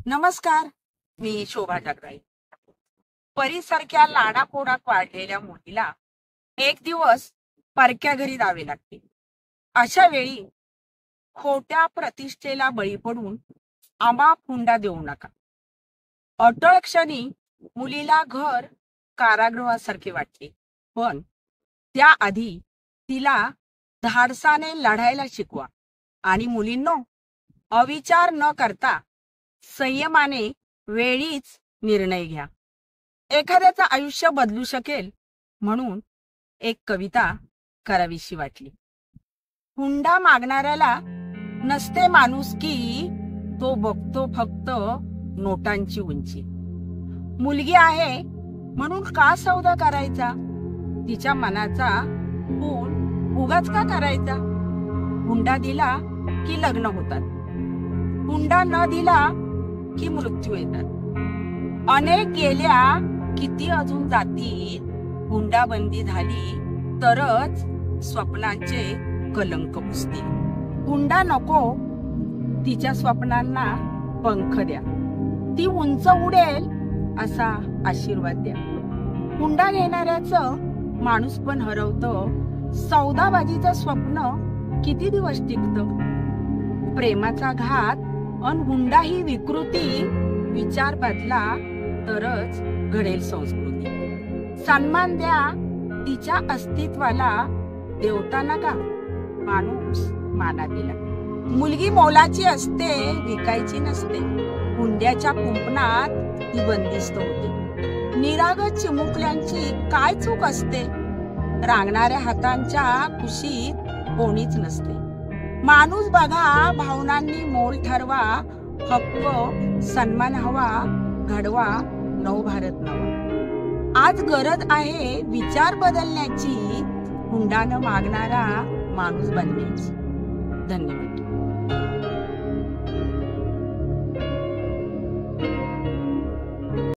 नमस्कार, मी शोभा जगदाळे. परीसारख्या लाडाकोडात वाढलेल्या मुलीला एक दिवस परक्या घरी जावे लागते. अशा वेळी खोट्या प्रतिष्ठेला बळी पडून अमाप हुंडा देऊ नका. अटळ क्षणी मुलीला घर कारागृहासारखे वाटते, पण त्याआधी तिला धाडसाने लढायला शिकवा. आणि मुलींनो, अविचार न करता संयमाने वेळीच निर्णय घ्या. एखाद्याचं आयुष्य बदलू शकेल म्हणून एक कविता करावीशी वाटली. हुंडा मागणाऱ्याला नसते माणुसकी, तो बघतो फक्त नोटांची उंची. मुलगी आहे म्हणून का सौदा करायचा, तिच्या मनाचा खून उगाच का करायचा. हुंडा दिला की लग्न होतात, हुंडा न दिला की मृत्यू येतात. अनेक गेल्या किती अजून जातील. हुंडाबंदी झाली तरच स्वप्नांचे कलंक पुसतील. हुंडा नको, तिच्या स्वप्नांना पंख द्या. ती उंच उडेल असा आशीर्वाद द्या. हुंडा घेणाऱ्याचं माणूस पण हरवतं. सौदाबाजीचं स्वप्न किती दिवस टिकतं. प्रेमाचा घात अन हुंडा ही विकृती. विचार बदला तरच घडेल संस्कृती. सन्मान द्या तिच्या अस्तित्वाला. देवता नका, माणूस मानातीला. मुलगी मोलाची असते, विकायची नसते. हुंड्याच्या कुंपणात ती बंदिस्त होते. निरागस चिमुकल्यांची काय चूक असते. रांगणाऱ्या हातांच्या कुशीत कोणीच नसते. माणूस बघा, भावनांनी मोल ठरवा. हक्क सन्मान हवा, घडवा नवभारत नवा. आज गरज आहे विचार बदलण्याची. हुंडा न मागणारा माणूस बनण्याची. धन्यवाद.